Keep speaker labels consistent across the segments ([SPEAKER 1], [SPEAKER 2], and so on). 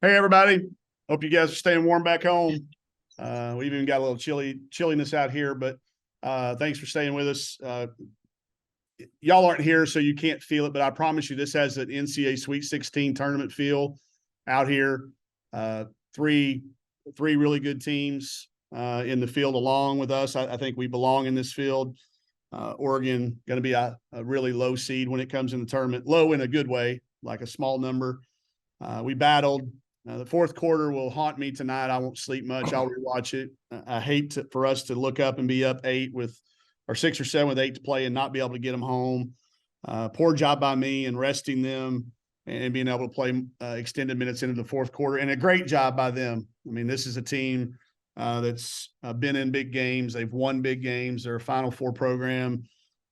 [SPEAKER 1] Hey, everybody. Hope you guys are staying warm back home. We've even got a little chilliness out here, but thanks for staying with us. Y'all aren't here, so you can't feel it, but I promise you this has an NCAA Sweet 16 tournament feel out here. Three really good teams in the field along with us. I think we belong in this field. Oregon going to be a really low seed when it comes in the tournament, low in a good way, like a small number. We battled. The fourth quarter will haunt me tonight. I won't sleep much. I'll rewatch it. I hate for us to look up and be up 8 with or 6 or 7 with 8 to play and not be able to get them home. Poor job by me in resting them and being able to play extended minutes into the fourth quarter, and a great job by them. I mean, this is a team that's been in big games. They've won big games. They're a Final Four program.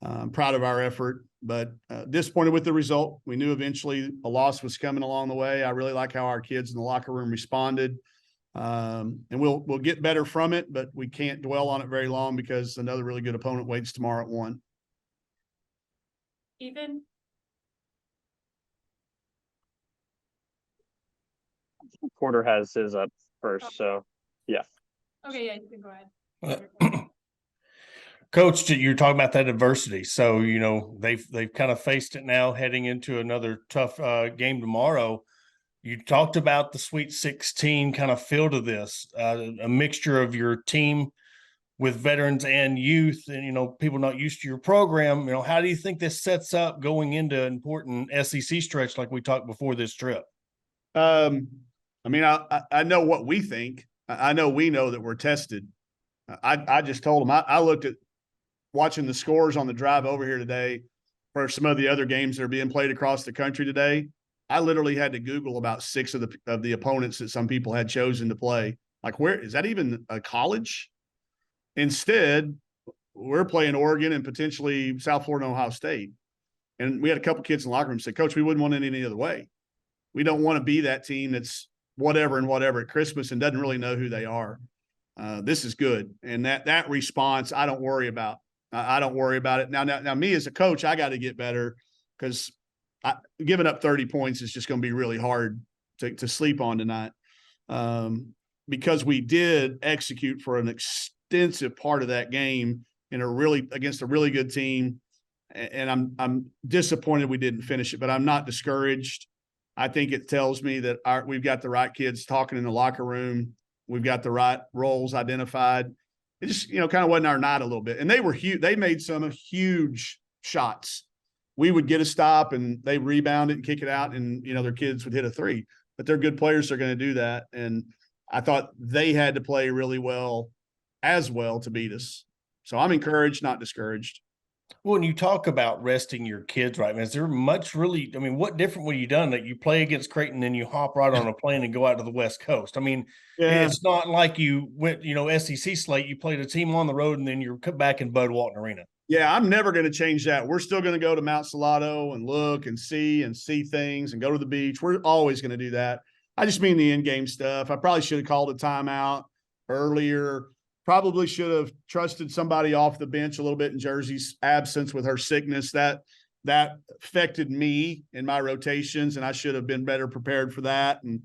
[SPEAKER 1] I'm proud of our effort, but disappointed with the result. We knew eventually a loss was coming along the way. I really like how our kids in the locker room responded, and we'll get better from it, but we can't dwell on it very long because another really good opponent waits tomorrow at 1.
[SPEAKER 2] Ethan?
[SPEAKER 3] Porter has his up first, so yeah.
[SPEAKER 2] Okay, yeah, you can go ahead.
[SPEAKER 4] Coach, you're talking about that adversity. So, they've kind of faced it now heading into another tough game tomorrow. You talked about the Sweet 16 kind of feel to this, a mixture of your team with veterans and youth and, people not used to your program. How do you think this sets up going into an important SEC stretch like we talked before this trip?
[SPEAKER 1] I know what we think. I know we know that we're tested. I just told them, I looked at watching the scores on the drive over here today for some of the other games that are being played across the country today. I literally had to Google about 6 of the opponents that some people had chosen to play. Like, where is that even a college? Instead, we're playing Oregon and potentially South Florida and Ohio State. And we had a couple kids in the locker room say, Coach, we wouldn't want it any other way. We don't want to be that team that's whatever and whatever at Christmas and doesn't really know who they are. This is good. And that response, I don't worry about. I don't worry about it. Now, me as a coach, I got to get better because giving up 30 points is just going to be really hard to sleep on tonight, because we did execute for an extensive part of that game against a really good team, and I'm disappointed we didn't finish it, but I'm not discouraged. I think it tells me that we've got the right kids talking in the locker room. We've got the right roles identified. It just, kind of wasn't our night a little bit. And they were huge. They made some huge shots. We would get a stop and they rebound it and kick it out, and, their kids would hit a 3. But they're good players. They're going to do that. And I thought they had to play really well as well to beat us. So I'm encouraged, not discouraged.
[SPEAKER 4] Well, when you talk about resting your kids, right, man, is there much really – what different would you done that you play against Creighton and you hop right on a plane and go out to the West Coast? It's not like you went, SEC slate, you played a team on the road and then you're back in Bud Walton Arena.
[SPEAKER 1] Yeah, I'm never going to change that. We're still going to go to Mount Salado and look and see things and go to the beach. We're always going to do that. I just mean the in-game stuff. I probably should have called a timeout earlier. Probably should have trusted somebody off the bench a little bit in Jersey's absence with her sickness. That affected me in my rotations, and I should have been better prepared for that. And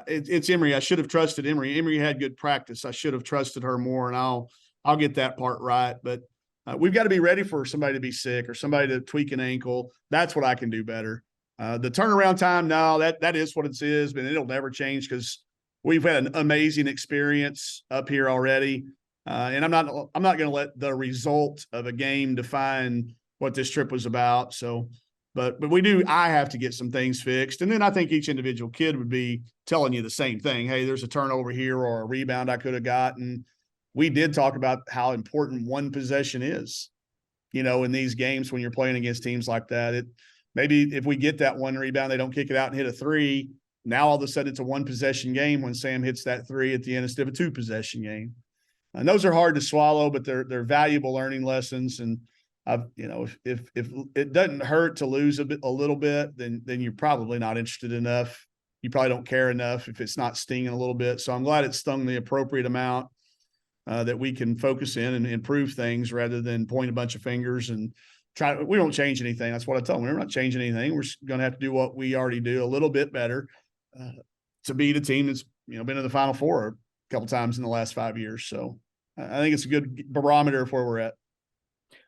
[SPEAKER 1] it's Emory. I should have trusted Emory. Emory had good practice. I should have trusted her more, and I'll get that part right. But we've got to be ready for somebody to be sick or somebody to tweak an ankle. That's what I can do better. The turnaround time, no, that is what it is, but it'll never change because we've had an amazing experience up here already, and I'm not going to let the result of a game define what this trip was about. So, but we do. I have to get some things fixed, and then I think each individual kid would be telling you the same thing. Hey, there's a turnover here or a rebound I could have gotten. We did talk about how important one possession is, in these games when you're playing against teams like that. Maybe if we get that one rebound, they don't kick it out and hit a 3. Now all of a sudden it's a 1-possession game when Sam hits that 3 at the end instead of a 2-possession game. And those are hard to swallow, but they're valuable learning lessons. And if it doesn't hurt to lose a little bit, then you're probably not interested enough. You probably don't care enough if it's not stinging a little bit. So I'm glad it stung the appropriate amount that we can focus in and improve things rather than point a bunch of fingers and try. We don't change anything. That's what I tell them. We're not changing anything. We're going to have to do what we already do a little bit better. to beat a team that's, been in the Final Four a couple times in the last 5 years. So I think it's a good barometer of where we're at.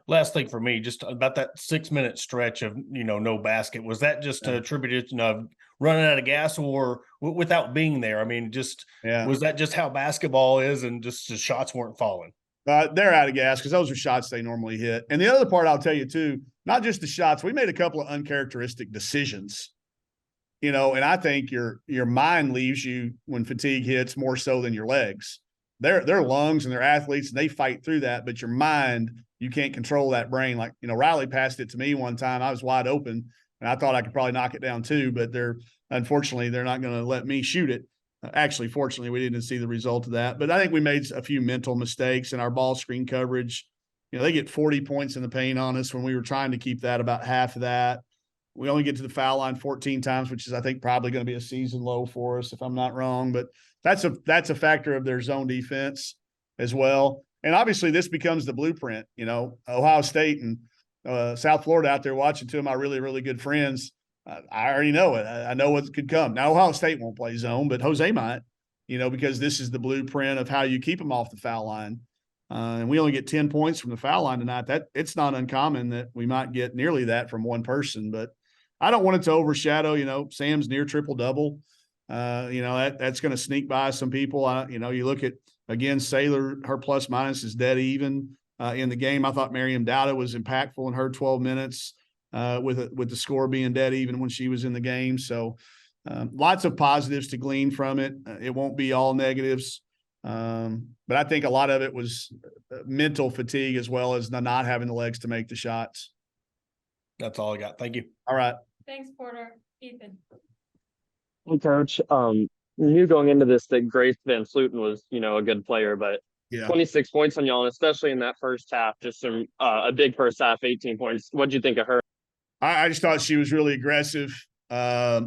[SPEAKER 4] Last thing for me, just about that 6-minute stretch of, no basket. Was that just attributed to running out of gas or without being there? I mean, was that just how basketball is and just the shots weren't falling?
[SPEAKER 1] They're out of gas because those are shots they normally hit. And the other part I'll tell you too, not just the shots, we made a couple of uncharacteristic decisions, and I think your mind leaves you when fatigue hits more so than your legs. They're lungs and they're athletes and they fight through that, but your mind, you can't control that brain. Like, Riley passed it to me one time. I was wide open and I thought I could probably knock it down too, but unfortunately, they're not going to let me shoot it. Actually, fortunately, we didn't see the result of that, but I think we made a few mental mistakes in our ball screen coverage. They get 40 points in the paint on us when we were trying to keep that about half of that. We only get to the foul line 14 times, which is, I think, probably going to be a season low for us, if I'm not wrong. But that's a factor of their zone defense as well. And obviously, this becomes the blueprint. Ohio State and South Florida out there watching, two of my really, really good friends. I already know it. I know what could come. Now, Ohio State won't play zone, but Jose might, because this is the blueprint of how you keep them off the foul line. And we only get 10 points from the foul line tonight. That it's not uncommon that we might get nearly that from one person, but I don't want it to overshadow, Sam's near triple double. That's going to sneak by some people. You look at, again, Saylor, her plus minus is dead even in the game. I thought Miriam Dowda was impactful in her 12 minutes with the score being dead even when she was in the game. So lots of positives to glean from it. It won't be all negatives. But I think a lot of it was mental fatigue as well as not having the legs to make the shots.
[SPEAKER 4] That's all I got. Thank you.
[SPEAKER 1] All right.
[SPEAKER 2] Thanks, Porter. Ethan.
[SPEAKER 3] Hey, Coach. Knew going into this that Grace Van Fluten was, a good player, but 26 points on y'all, and especially in that first half, just a big first half, 18 points. What'd you think of her?
[SPEAKER 1] I just thought she was really aggressive. I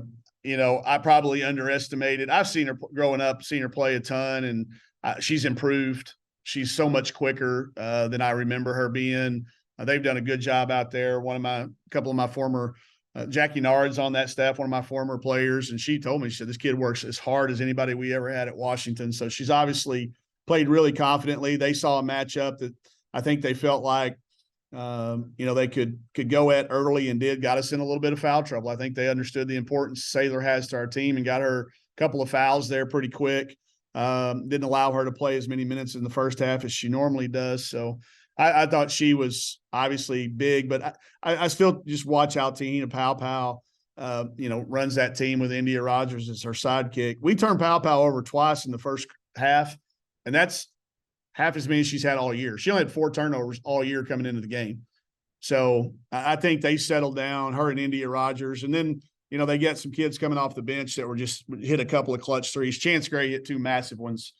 [SPEAKER 1] probably underestimated. I've seen her growing up, seen her play a ton, and she's improved. She's so much quicker than I remember her being. They've done a good job out there. A couple of my former Jackie Nard's on that staff, one of my former players, and she told me, she said, this kid works as hard as anybody we ever had at Washington. So she's obviously played really confidently. They saw a matchup that I think they felt like, they could go at early and got us in a little bit of foul trouble. I think they understood the importance Saylor has to our team and got her a couple of fouls there pretty quick. Didn't allow her to play as many minutes in the first half as she normally does. So I thought she was obviously big, but I still just watch how Tahina Powell, runs that team with India Rogers as her sidekick. We turned Powell over twice in the first half, and that's half as many as she's had all year. She only had 4 turnovers all year coming into the game. So I think they settled down, her and India Rogers. And then, they get some kids coming off the bench that were just hit a couple of clutch threes. Chance Gray hit 2 massive ones.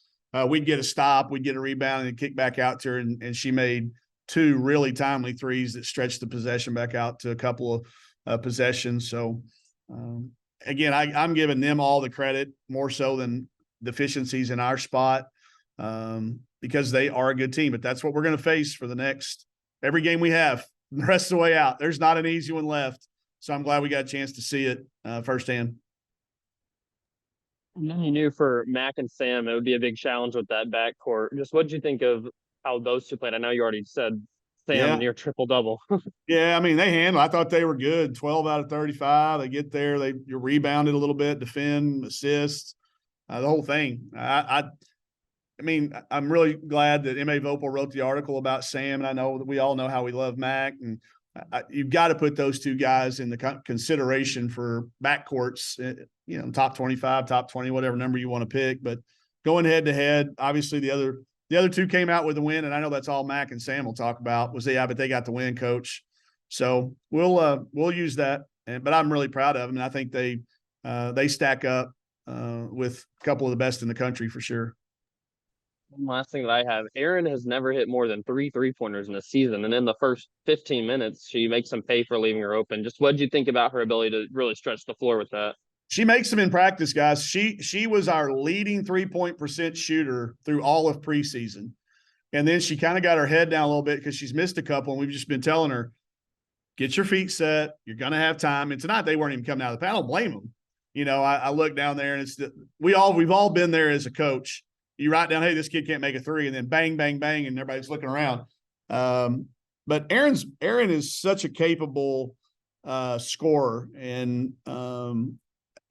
[SPEAKER 1] We'd get a stop, we'd get a rebound and kick back out to her. And she made 2 really timely threes that stretched the possession back out to a couple of possessions. So, again, I'm giving them all the credit more so than deficiencies in our spot. Because they are a good team, but that's what we're going to face for the next every game we have the rest of the way out. There's not an easy one left. So I'm glad we got a chance to see it firsthand.
[SPEAKER 3] And then you knew for Mac and Sam, it would be a big challenge with that backcourt. Just what did you think of how those two played? I know you already said Sam near triple double.
[SPEAKER 1] Yeah. I mean, they handled, I thought they were good. 12 out of 35. They get there, they rebounded a little bit, defend, assist, the whole thing. I mean, I'm really glad that M.A. Vopel wrote the article about Sam, and I know that we all know how we love Mac, and you've got to put those two guys in the consideration for backcourts, top 25, top 20, whatever number you want to pick. But going head to head, obviously the other two came out with a win, and I know that's all Mac and Sam will talk about but they got the win, Coach. So we'll use that, but I'm really proud of them, and I think they stack up with a couple of the best in the country for sure.
[SPEAKER 3] One last thing that I have, Erin has never hit more than 3 3-pointers in a season. And in the first 15 minutes, she makes them pay for leaving her open. Just what did you think about her ability to really stretch the floor with that?
[SPEAKER 1] She makes them in practice, guys. She was our leading 3-point percent shooter through all of preseason. And then she kind of got her head down a little bit because she's missed a couple. And we've just been telling her, get your feet set. You're going to have time. And tonight they weren't even coming out of the paint. I don't blame them. I look down there and we've all been there as a coach. You write down, hey, this kid can't make a three, and then bang, bang, bang, and everybody's looking around. But Erin is such a capable scorer, and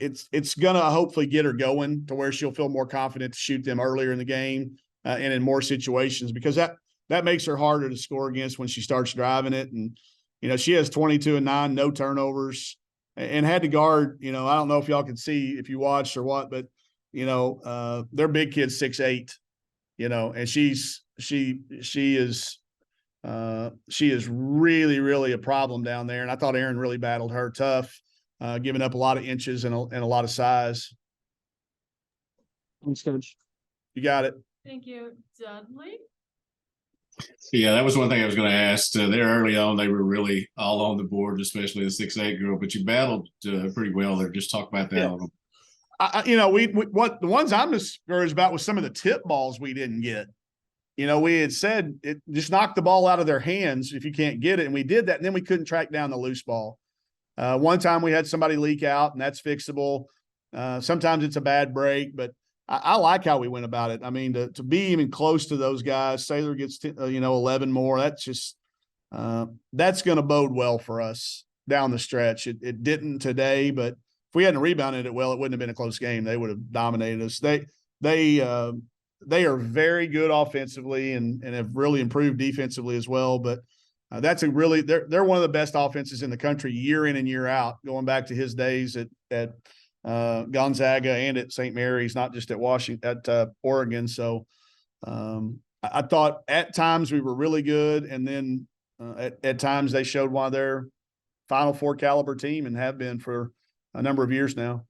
[SPEAKER 1] it's gonna hopefully get her going to where she'll feel more confident to shoot them earlier in the game and in more situations, because that makes her harder to score against when she starts driving it. And she has 22 and 9, no turnovers, and had to guard. I don't know if y'all can see if you watched or what, but their big kid's 6'8", and she is really, really a problem down there. And I thought Erin really battled her tough, giving up a lot of inches and a lot of size.
[SPEAKER 3] Thanks, Coach.
[SPEAKER 1] You got it.
[SPEAKER 2] Thank you, Dudley.
[SPEAKER 5] Yeah, that was one thing I was going to ask. There early on, they were really all on the board, especially the 6'8" girl. But you battled pretty well there. Just talk about that a little.
[SPEAKER 1] What the ones I'm discouraged about was some of the tip balls we didn't get. We had said just knock the ball out of their hands if you can't get it, and we did that, and then we couldn't track down the loose ball. One time we had somebody leak out, and that's fixable. Sometimes it's a bad break, but I like how we went about it. I mean, to be even close to those guys, Saylor gets 11 more. That's just that's going to bode well for us down the stretch. It didn't today, but if we hadn't rebounded it well, it wouldn't have been a close game. They would have dominated us. They are very good offensively and have really improved defensively as well. But they're one of the best offenses in the country year in and year out, going back to his days at Gonzaga and at St. Mary's, not just at Oregon. So I thought at times we were really good, and then at times they showed one of their Final Four caliber team and have been for a number of years now.